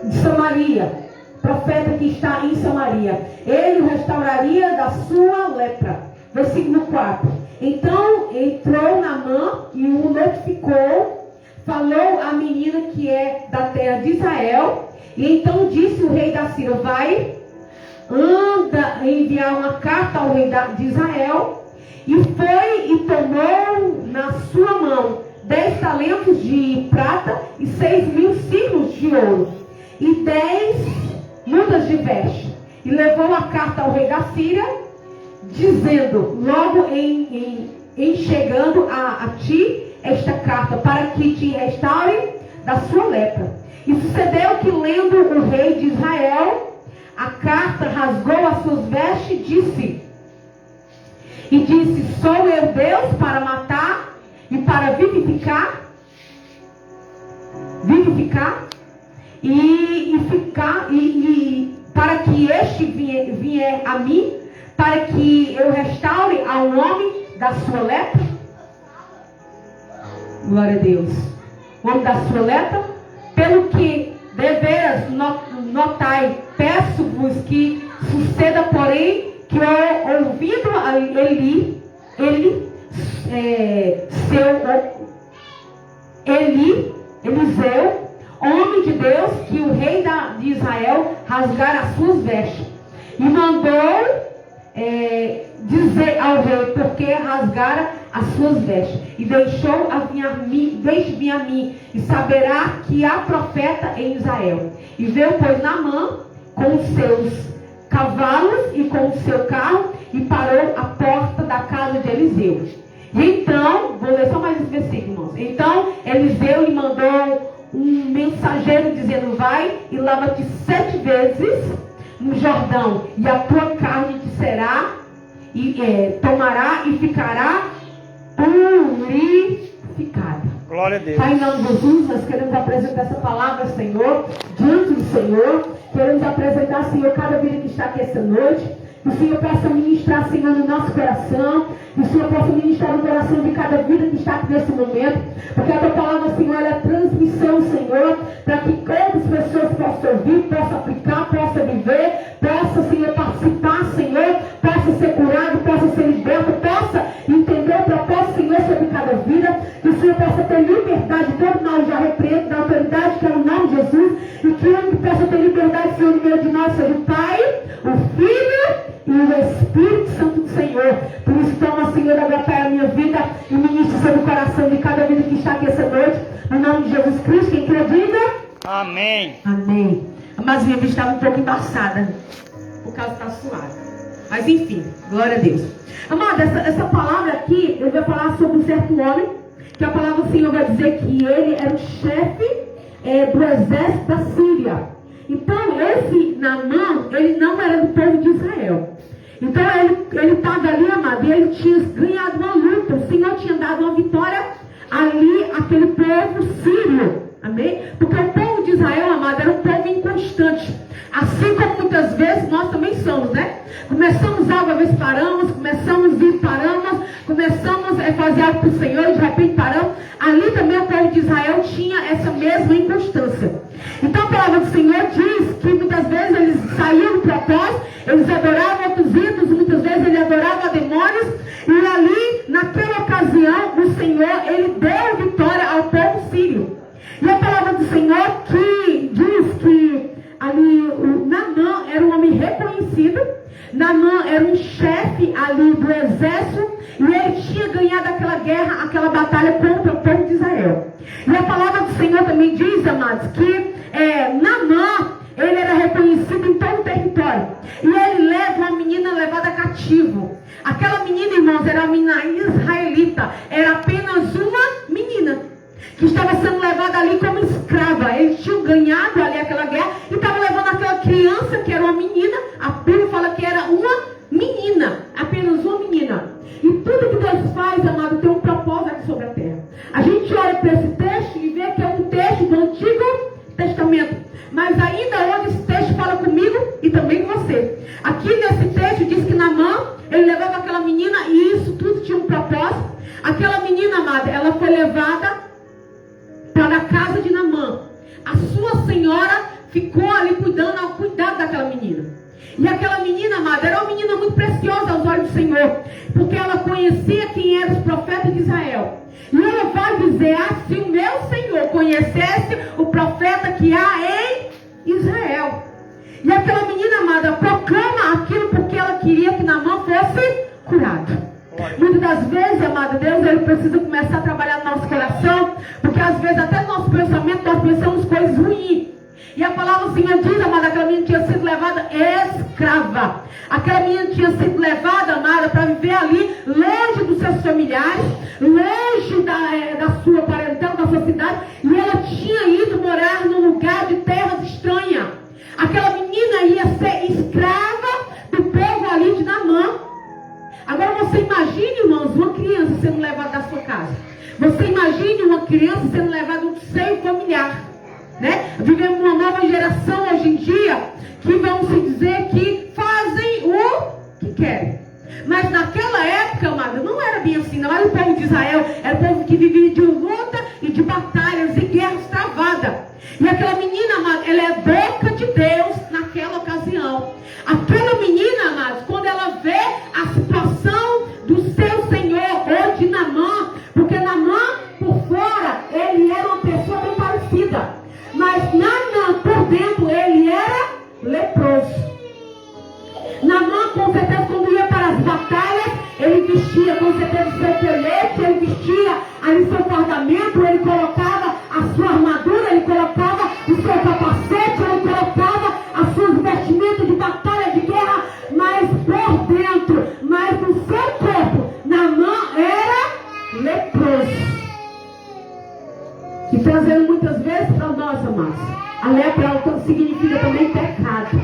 de Samaria, profeta que está em Samaria. Ele o restauraria da sua lepra. Versículo 4. Então entrou Naamã e o notificou, falou à menina que é da terra de Israel. E então disse o rei da Síria: vai, anda enviar uma carta ao rei de Israel. E foi e tomou na sua mão 10 talentos de prata e 6.000 ciclos de ouro e 10 mudas de veste. E levou a carta ao rei da Síria, dizendo: logo em chegando a ti esta carta, para que te restaure da sua lepra. E sucedeu que, lendo o rei de Israel a carta, rasgou as suas vestes e disse: sou eu Deus para matar e para vivificar e para que este vier a mim, para que eu restaure ao homem da sua lepra. Glória a Deus. O homem da sua lepra. Pelo que deveras notai, peço-vos que suceda, porém, que eu ouvindo Eliseu, homem de Deus, que o rei de Israel rasgara as suas vestes. E mandou dizer ao rei porque rasgara as suas vestes. E deixou deixe vir a mim, e saberá que há profeta em Israel. E veio, pois, Naamã com os seus cavalos e com o seu carro, e parou à porta da casa de Eliseu. E então, vou ler só mais esse versículo, irmãos. Então Eliseu lhe mandou um mensageiro dizendo: vai e lava-te 7 vezes no Jordão, e a tua carne te será tomará e ficará purificada. Glória a Deus. Pai, em nome de Jesus, nós queremos apresentar essa palavra, Senhor, diante do Senhor. Queremos apresentar, Senhor, cada vida que está aqui essa noite. Que o Senhor possa ministrar, Senhor, no nosso coração. Que o Senhor possa ministrar no coração de cada vida que está aqui nesse momento. Porque a tua palavra, Senhor, ela é transmissão, Senhor, para que todas as pessoas possam ouvir, possam aplicar, possam viver, possam, Senhor, participar, Senhor, possa ser curado, possa ser liberto, possa entender o propósito, Senhor, sobre cada vida. Que o Senhor possa ter liberdade de todo mal, já repreendo, da autoridade que é o nome de Jesus. E que o único que possa ter liberdade, Senhor, no meio de nós, seja o Pai, o Filho e o Espírito Santo do Senhor. Por isso, toma, Senhor, agora, Pai, a minha vida e ministra sobre o coração de cada vida que está aqui essa noite. No nome de Jesus Cristo, quem crê, diga amém. Amém. Mas minha vida estava um pouco embaçada, por causa está suave. Mas enfim, glória a Deus. Amada, essa palavra aqui, eu vou falar sobre um certo homem, que a palavra do Senhor vai dizer que ele era o chefe do exército da Síria. Então, esse Naamã, ele não era do povo de Israel. Então, ele estava ali, amado, e ele tinha ganhado uma luta. O Senhor tinha dado uma vitória ali, aquele povo sírio. Amém? Porque o povo de Israel, amado, era um povo inconstante. Assim como muitas vezes nós também somos, né? Começamos algo, às vezes paramos, começamos a ir, paramos, começamos a fazer algo para o Senhor, e de repente paramos. Ali também o povo de Israel tinha essa mesma inconstância. Então a palavra do Senhor diz que muitas vezes eles saíam do propósito, eles adoravam outros ídolos, muitas vezes eles adoravam a demônios, e ali, naquela ocasião, o Senhor, ele deu vitória ao povo sírio. E a palavra do Senhor que diz que ali o Naamã era um homem reconhecido. Naamã era um chefe ali do exército, e ele tinha ganhado aquela guerra, aquela batalha contra o povo de Israel. E a palavra do Senhor também diz, amados, que Naamã, ele era reconhecido em todo o território. E ele leva uma menina levada cativo. Aquela menina, irmãos, era uma menina israelita. Era apenas uma menina que estava sendo levada ali como escrava. Eles tinham ganhado ali aquela guerra e estavam levando aquela criança que era uma menina. A Bíblia fala que era uma menina, apenas uma menina. E tudo que Deus faz, amado, tem um propósito aqui sobre a terra. A gente olha para esse texto e vê que é um texto do Antigo Testamento. Mas ainda hoje esse texto fala comigo e também com você. Aqui nesse texto diz que Naamã, ele levava aquela menina, e isso tudo tinha um propósito. Aquela menina, amada, ela foi levada na casa de Naamã. A sua senhora ficou ali cuidando, ao cuidado daquela menina. E aquela menina, amada, era uma menina muito preciosa aos olhos do Senhor, porque ela conhecia quem eram os profetas de Israel. E ela vai dizer: se o meu Senhor conhecesse o profeta que há em Israel. E aquela menina, amada, proclama aquilo porque ela queria que Naamã fosse curado. Muitas das vezes, amada, Deus, ele precisa começar a trabalhar no nosso coração, porque às vezes até no nosso pensamento nós pensamos coisas ruins. E a palavra do Senhor diz, amada, aquela menina tinha sido levada escrava. Aquela menina tinha sido levada, amada, para viver ali, longe dos seus familiares, longe da sua parentela, da sua cidade. E ela tinha ido morar num lugar de terras estranhas. Aquela menina ia ser escrava do povo ali de Naamã. Agora você imagine, irmãos, uma criança sendo levada da sua casa. Você imagine uma criança sendo levada do seio familiar. Né? Vivemos uma nova geração hoje em dia que vamos se dizer que fazem o que querem. Mas naquela época, amada, não era bem assim. Não era o povo de Israel, era o povo que vivia de luta e de batalhas e guerras travadas. E aquela menina, amada, ela é boca de Deus naquela ocasião. Aquela menina, amada, quando ela vê a situação do seu Senhor, ou de Naamã, porque Naamã, por fora, ele era uma pessoa bem parecida. Mas Naamã, por dentro, ele era leproso. Naamã, com certeza, quando ia para as batalhas, ele vestia, com certeza, o seu colete, ele vestia ali seu fardamento, ele colocava a sua armadura, ele colocava o seu capacete, ele colocava as suas vestimentas de batalha, de guerra, mas por dentro, mas no seu corpo, Naamã era leproso. E trazendo muitas vezes para nós, amados, a lepra significa também pecado.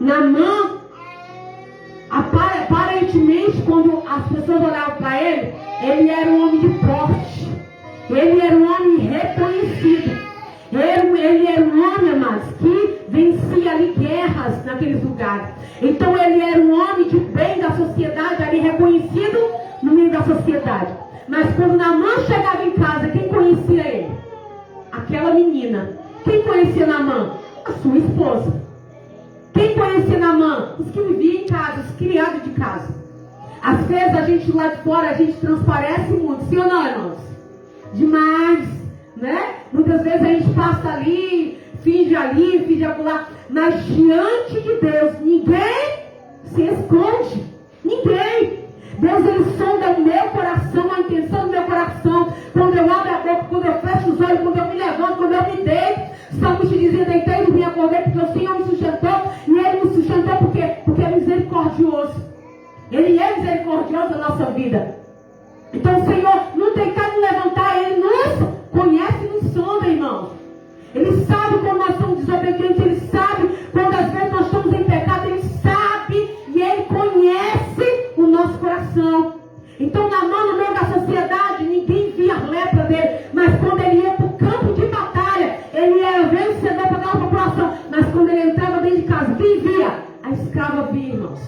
Naamã, aparentemente, quando as pessoas olhavam para ele, ele era um homem de porte, ele era um homem reconhecido, ele era um homem, amados, que vencia ali guerras naqueles lugares. Então ele era um homem de bem da sociedade, ali reconhecido no meio da sociedade. Mas quando Naamã chegava em casa, quem conhecia ele? Aquela menina. Quem conhecia Naamã? A sua esposa. Quem conhecia Naamã? Os que viviam em casa, os criados de casa. Às vezes a gente lá de fora, a gente transparece muito, sim ou não, irmãos? Demais, né? Muitas vezes a gente passa ali, finge acolá, mas diante de Deus, ninguém se esconde. Ninguém. Deus, ele sonda o meu coração, a intenção do meu coração. Quando eu abro a boca, quando eu fecho os olhos, quando eu me levanto, quando eu me deito. Salmos te dizia: deitei e me acordei, porque o Senhor me sustentou. E ele me sustentou por quê? Porque é misericordioso. Ele é misericordioso na nossa vida. Então o Senhor, não deitar e levantar, ele nos conhece e nos sonda, irmão. Ele sabe quando nós somos desobedientes, ele sabe quando às vezes nós estamos em pecado, ele sabe e ele conhece o nosso coração. Então, Naamã, no meio da sociedade, ninguém via a lepra dele, mas quando ele ia para o campo de batalha, ele era vencedor para aquela população. Mas quando ele entrava dentro de casa, quem via? A escrava via, irmãos.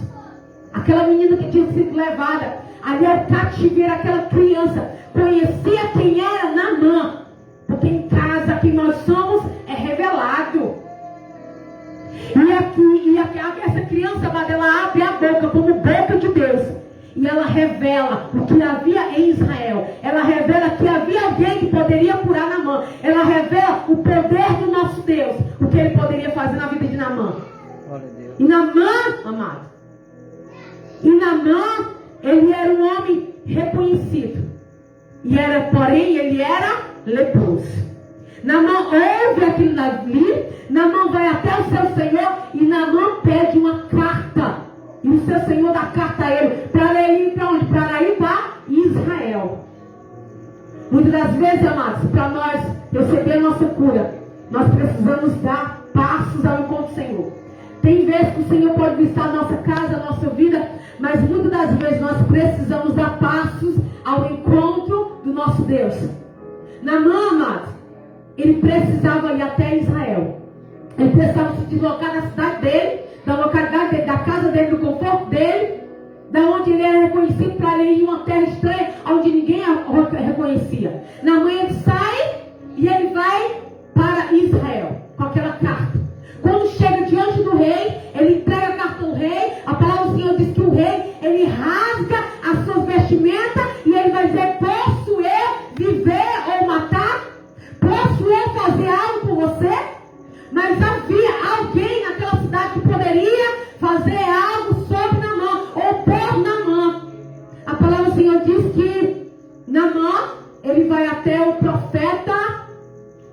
Aquela menina que tinha sido levada ali ao cativeiro, aquela criança conhecia quem era Naamã, porque em casa quem nós somos é revelado. Essa criança, amada, ela abre a boca como boca de Deus. E ela revela o que havia em Israel. Ela revela que havia alguém que poderia curar Naamã. Ela revela o poder do nosso Deus. O que ele poderia fazer na vida de Naamã. E Naamã, amado. E Naamã, ele era um homem reconhecido. Porém, ele era leproso. Naamã ouve aquilo ali. Naamã vai até o seu Senhor. E Naamã pede uma carta. E o seu Senhor dá carta a ele. Para ele ir para onde? Para ir para Israel. Muitas das vezes, amados, para nós receber a nossa cura, nós precisamos dar passos ao encontro do Senhor. Tem vezes que o Senhor pode visitar a nossa casa, a nossa vida, mas muitas das vezes nós precisamos dar passos ao encontro do nosso Deus. Naamã, amados, ele precisava ir até Israel. Ele precisava se deslocar na cidade dele, da localidade dele, da casa dele, do conforto dele, da onde ele era reconhecido, para ele ir em uma terra estranha, onde ninguém o reconhecia. Naamã, ele sai e ele o profeta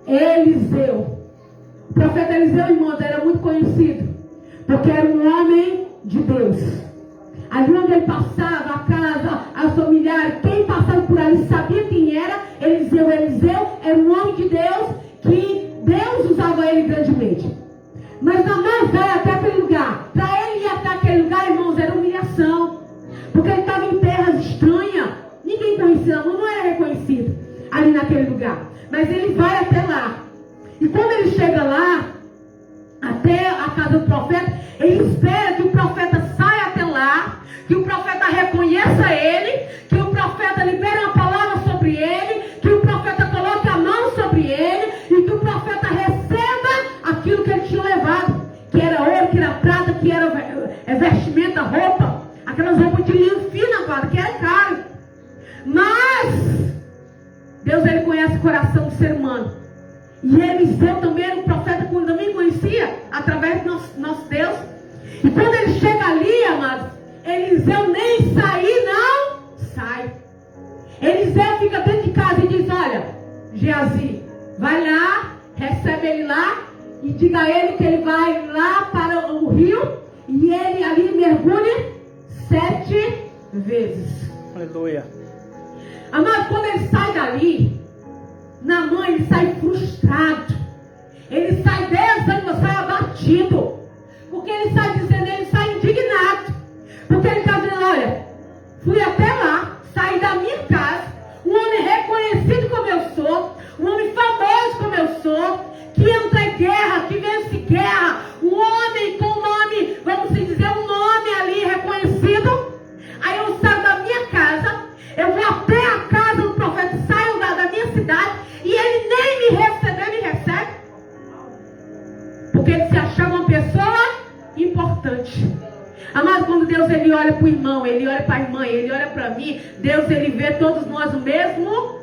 Eliseu. O profeta Eliseu, irmãos, era muito conhecido, porque era um homem de Deus. Ali onde ele passava, a casa, as familiares, quem passava por ali sabia quem era Eliseu. Eliseu era um homem de Deus, que Deus usava ele grandemente. Mas Naamã vai até aquele lugar. Para ele ir até aquele lugar, irmãos, era humilhação. Porque ele estava em terras estranhas. Ninguém conhecia, não era reconhecido ali naquele lugar. Mas ele vai até lá. E quando ele chega lá, até a casa do profeta, ele espera que o profeta saia até lá, que o profeta reconheça ele, que o profeta libere uma palavra sobre ele, que o profeta coloque a mão sobre ele e que o profeta receba aquilo que ele tinha levado, que era ouro, que era prata, que era vestimenta, roupa, aquelas roupas de linho fino, agora, que era caro. Mas Deus, ele conhece o coração do ser humano. E Eliseu também era um profeta que eu também conhecia, através do nosso Deus. E quando ele chega ali, amados, Eliseu nem sair não sai. Eliseu fica dentro de casa e diz: olha, Geazi, vai lá, recebe ele lá e diga a ele que ele vai lá para o rio e ele ali mergulha 7 vezes. Aleluia. Amado, quando ele sai dali, Naamã, ele sai frustrado, ele sai desanimado, sai abatido, porque ele sai dizendo, ele sai indignado, porque ele está dizendo: olha, fui até lá, saí da minha casa, um homem reconhecido como eu sou, um homem famoso como eu sou, que entra em guerra, que vence guerra, um homem com nome, vamos dizer, um nome ali reconhecido. Aí eu saio da minha casa, eu vou até a casa do profeta, saio da minha cidade, e ele nem me recebe. Porque ele se achava uma pessoa importante. Amado, quando Deus, ele olha para o irmão, ele olha para a irmã, ele olha para mim, Deus, ele vê todos nós no mesmo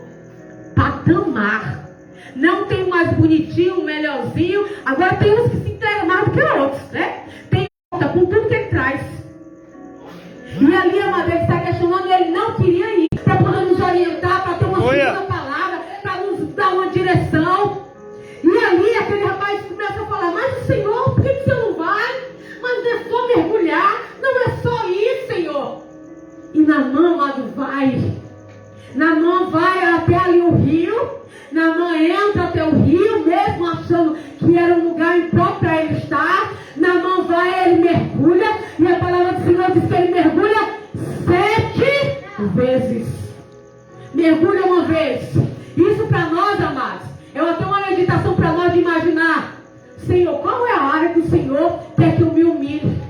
patamar. Não tem um mais bonitinho, um melhorzinho. Agora tem uns que se entregam mais do que outros, né? Tem com tudo que ele traz. E ali, amado, ele está questionando, e ele não queria ir para poder nos orientar, para ter uma segunda palavra, para nos dar uma direção. E ali aquele rapaz começa a falar: mas o Senhor, por que você não vai? Mas não é só mergulhar, não é só ir, Senhor. E Naamã, amado, vai. Naamã vai até ali o rio. Naamã entra até o rio, mesmo achando que era um lugar impróprio para ele estar. Naamã vai, ele mergulha. E a palavra do Senhor diz que ele mergulha 7 vezes. Mergulha uma vez. Isso para nós, amados, é até uma meditação para nós de imaginar: Senhor, qual é a área que o Senhor quer que eu me humilhe?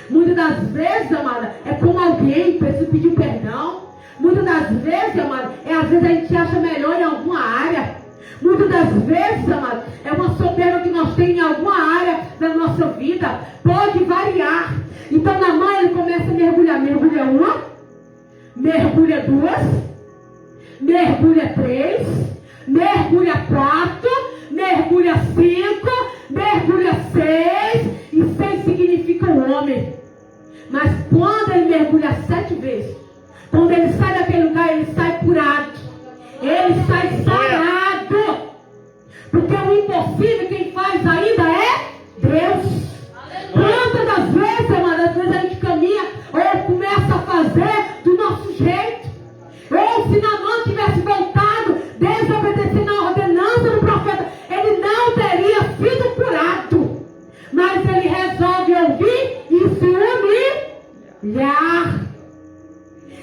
Muitas das vezes, amada, é como alguém precisa pedir perdão. Muitas das vezes, amada, às vezes a gente acha melhor em alguma área. Muitas das vezes, amada, é uma soberba que nós temos em alguma área da nossa vida. Pode variar. Então, Naamã, ele começa a mergulhar. Mergulha 1, mergulha 2, mergulha 3, mergulha 4, mergulha 5, mergulha 6. E 6 significa o homem. Mas quando ele mergulha 7 vezes, quando ele sai daquele lugar, ele sai curado. Ele sai sarado. Porque o impossível quem faz ainda é Deus. Quantas das vezes, amada, às vezes a gente caminha ou começa a fazer do nosso jeito. Ou se Naamã tivesse voltado, desobedecendo a ordenança do profeta, ele não teria sido curado. Mas ele resolve ouvir e se humilhar.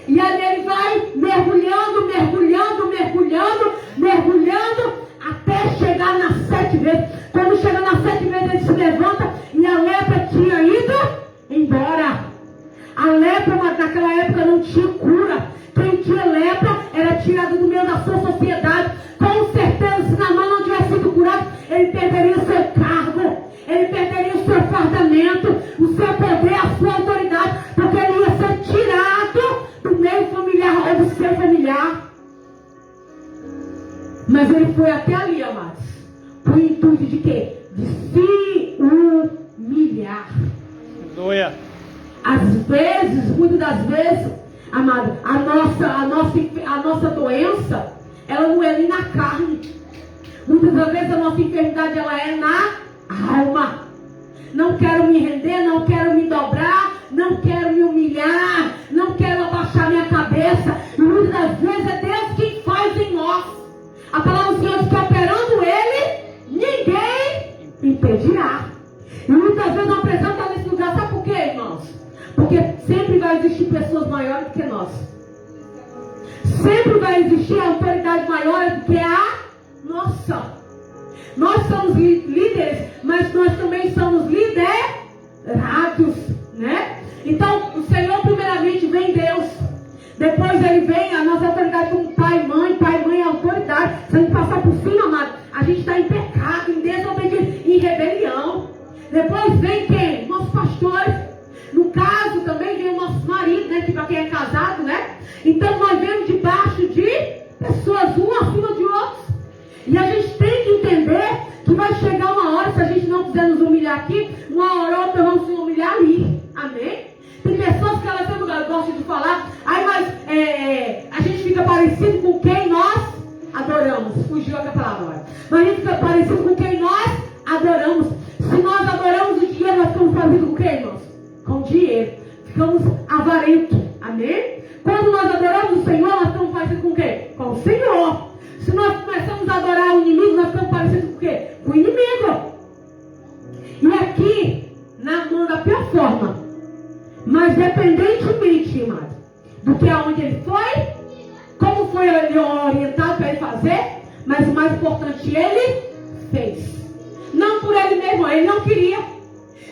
E ali ele vai mergulhando, mergulhando, mergulhando, mergulhando, até chegar nas 7 vezes. Quando chega nas 7 vezes, ele se levanta e a lepra tinha ido embora. A lepra, naquela época, não tinha cura. Quem tinha lepra era tirado do meio da sua sociedade. Com certeza, se Naamã não tivesse sido curado, ele perderia o seu cargo, ele perderia o seu fardamento, o seu poder, a sua autoridade, porque ele ia ser tirado do meio familiar ou do seu familiar. Mas ele foi até ali, amados, com o intuito de quê? De se humilhar. Aleluia. Às vezes, muitas das vezes, amado, a nossa doença, ela não é nem na carne. Muitas das vezes a nossa enfermidade ela é na alma. Não quero me render, não quero me dobrar, não quero me humilhar, não quero abaixar minha cabeça. E muitas das vezes é Deus quem faz em nós. A palavra do Senhor diz que operando Ele, ninguém impedirá. E muitas vezes nós precisamos estar nesse lugar. Sabe por quê, irmãos? Porque sempre vai existir pessoas maiores do que nós. Sempre vai existir autoridade maior do que a nossa. Nós somos líderes, mas nós também somos liderados, né? Então, o Senhor primeiramente vem Deus. Depois ele vem a nossa autoridade como pai e mãe. Pai e mãe é autoridade. Se a gente passar por cima, amado, a gente está em pecado, em desobediência, em rebelião. Depois vem quem? Nossos pastores. No caso também vem o nosso marido, né? Que para quem é casado, né? Então nós vemos debaixo de pessoas, um acima de outros. E a gente tem que entender que vai chegar uma hora, se a gente não quiser nos humilhar aqui, uma hora ou outra vamos se humilhar ali. Amém? Tem pessoas que elas sempre gostam de falar, mas a gente fica parecido com quem nós adoramos. Fugiu a palavra agora. Mas a gente fica parecido com quem nós adoramos. Se nós adoramos o dinheiro, nós ficamos parecidos com quem, irmãos? Com dinheiro. Ficamos avarentos. Amém? Quando nós adoramos o Senhor, nós estamos parecidos com quem? Com o Senhor. Se nós começamos a adorar o inimigo, nós estamos parecidos com o quê? Com o inimigo. E aqui, na mão da pior forma, mas dependentemente, amado, do que aonde ele foi, como foi ele orientado para ele fazer, mas o mais importante, ele fez. Não por ele mesmo, ele não queria.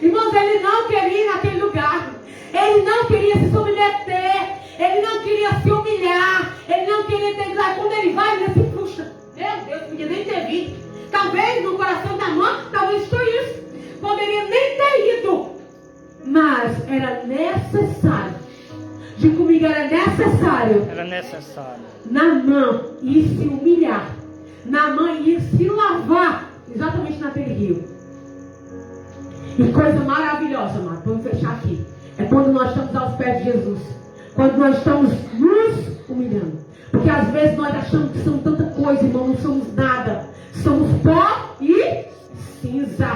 Irmãos, ele não queria ir naquele lugar. Ele não queria se submeter. Ele não queria se humilhar. Ele não queria ter lá. Quando ele vai, ele se frustra. Meu Deus, podia nem ter vindo. Talvez no coração da mãe, talvez foi isso. Poderia nem ter ido. Mas era necessário. Diga comigo, era necessário. Era necessário. Naamã ir se humilhar. Naamã ir se lavar. Exatamente naquele rio. E coisa maravilhosa, amado, vamos fechar aqui. É quando nós estamos aos pés de Jesus. Quando nós estamos nos humilhando. Porque às vezes nós achamos que somos tanta coisa, irmão, não somos nada. Somos pó e cinza.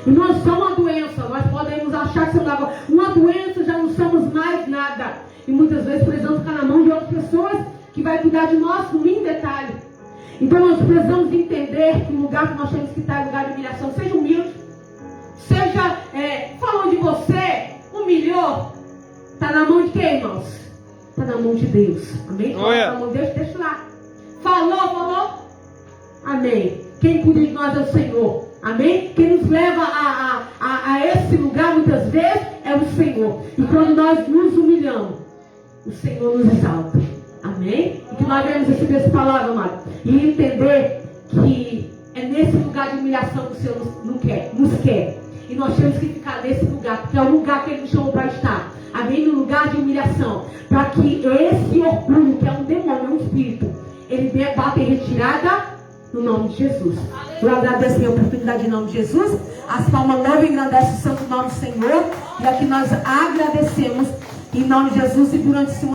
E nós somos uma doença. Nós podemos achar que somos uma doença, já não somos mais nada. E muitas vezes precisamos ficar na mão de outras pessoas que vai cuidar de nós no mínimo detalhe. Então nós precisamos entender que o lugar que nós temos que estar é o lugar de humilhação. Seja humilde. Seja, falou de você, humilhou. Está na mão de quem, irmãos? Está na mão de Deus. Amém? Está na mão de Deus, deixa lá. Falou. Amém. Quem cuida de nós é o Senhor. Amém? Quem nos leva a esse lugar muitas vezes é o Senhor. E quando nós nos humilhamos, o Senhor nos exalta. Amém? E que nós devemos receber essa palavra, amado. E entender que é nesse lugar de humilhação que o Senhor nos quer. E nós temos que ficar nesse lugar, porque é o lugar que Ele nos chamou para estar. Amém? No lugar de humilhação. Para que esse orgulho, que é um demônio, é um espírito, ele bata em retirada no nome de Jesus. Eu agradeço a oportunidade em nome de Jesus. As palmas louvam e engrandecem o santo nome do Senhor. E aqui nós agradecemos em nome de Jesus e durante esse